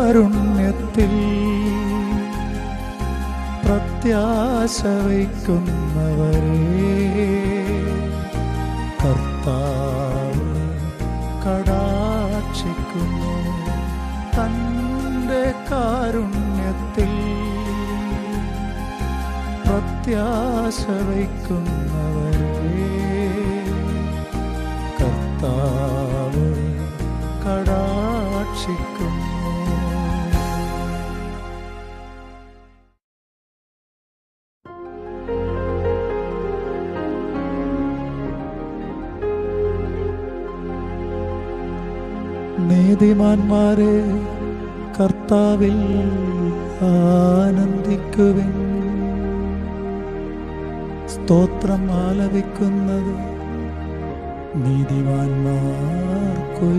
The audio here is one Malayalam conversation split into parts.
കാരുണ്യത്തിൽ പ്രത്യാശ വയ്ക്കുന്നവരെ കർത്താവ് കടാക്ഷിക്കുന്നു. തൻ്റെ കാരുണ്യത്തിൽ പ്രത്യാശ വയ്ക്കുന്നവരെ കർത്താവ് കടാക്ഷിക്കുന്നു. നീതിമാന്മാരെ കർത്താവിൽ ആനന്ദിക്കുവിൻ. സ്തോത്രം ആലപിക്കുന്നത് നീതിമാന്മാർക്കു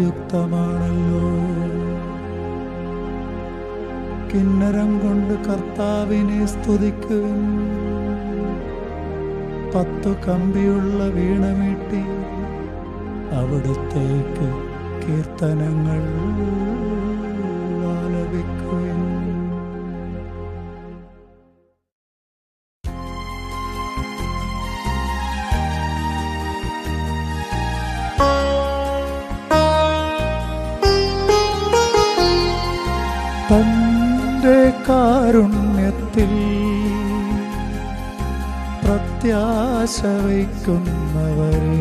യുക്തമാണല്ലോ. കിന്നരം കൊണ്ട് കർത്താവിനെ സ്തുതിക്കുവിൻ. 10 കമ്പിയുള്ള വീണമീട്ടി അവിടുത്തേക്ക് കീർത്തനങ്ങൾ ആലപിക്കുവിൻ. തൻ്റെ കാരുണ്യത്തിൽ പ്രത്യാശ വയ്ക്കുന്നവരെ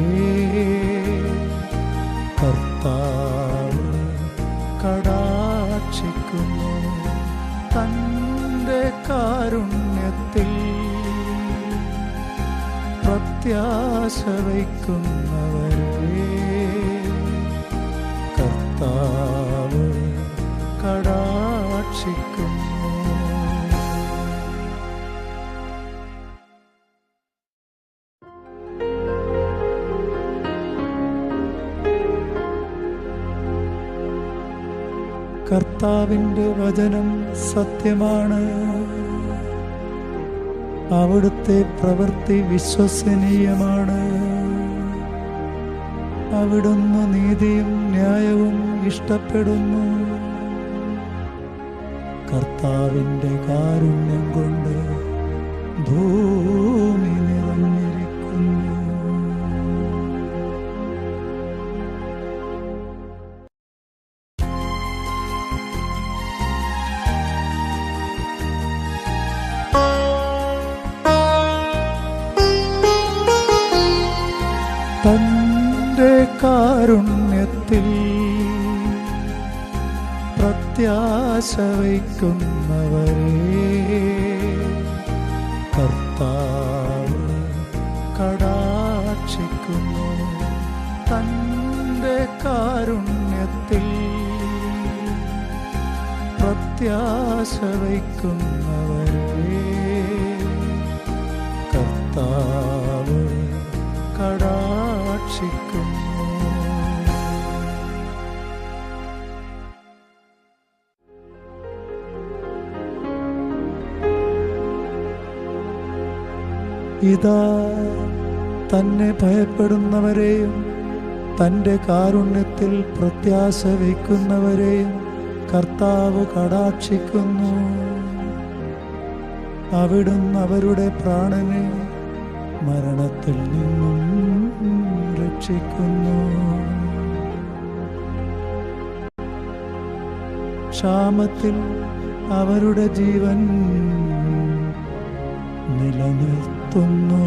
കർത്താവ് കടാക്ഷിക്കുന്നു. തൻ്റെ കാരുണ്യത്തിൽ പ്രത്യാശ വയ്ക്കുന്നവരെ കർത്താവ് കടാക്ഷിക്കുന്നു. കർത്താവിൻ്റെ വചനം സത്യമാണ്. അവിടുത്തെ പ്രവൃത്തി വിശ്വസനീയമാണ്. അവിടുന്ന് നീതിയും ന്യായവും ഇഷ്ടപ്പെടുന്നു. കർത്താവിൻ്റെ കാരുണ്യം കൊണ്ട് ഭൂമി നിറഞ്ഞിരിക്കുന്നു. തൻ്റെ കാരുണ്യത്തിൽ പ്രത്യാശ വയ്ക്കുന്നവരെ കർത്താവ് കടാക്ഷിക്കുന്നു. തൻ്റെ കാരുണ്യത്തിൽ പ്രത്യാശ വയ്ക്കുന്നവരെ കർത്താവ് കടാക്ഷിക്കുന്നു. ഇതാ തന്നെ ഭയപ്പെടുന്നവരെയും തൻ്റെ കാരുണ്യത്തിൽ പ്രത്യാശ വയ്ക്കുന്നവരെയും കർത്താവ് കടാക്ഷിക്കുന്നു. അവിടുന്ന് അവരുടെ പ്രാണനെ മരണത്തിൽ നിന്നും രക്ഷിക്കുന്നു. ക്ഷാമത്തിൽ അവരുടെ ജീവൻ നിലനിർത്തുന്നു.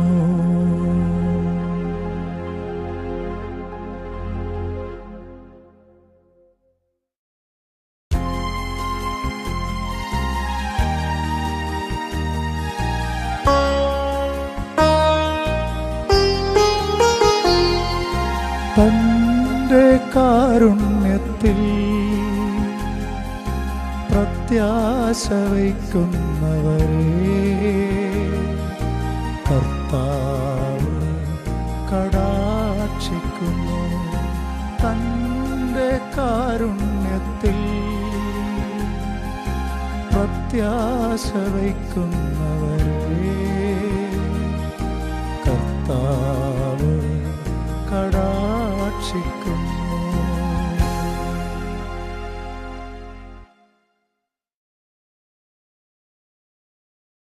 തൻ്റെ കാരുണ്യത്തിൽ പ്രത്യാശ വയ്ക്കുന്നവരെ കർത്താവ് കടാക്ഷിക്കുന്നു. തൻ്റെ കാരുണ്യത്തിൽ പ്രത്യാശ വയ്ക്കുന്നവരെ കർത്താവ് കടാക്ഷിക്കുന്നു.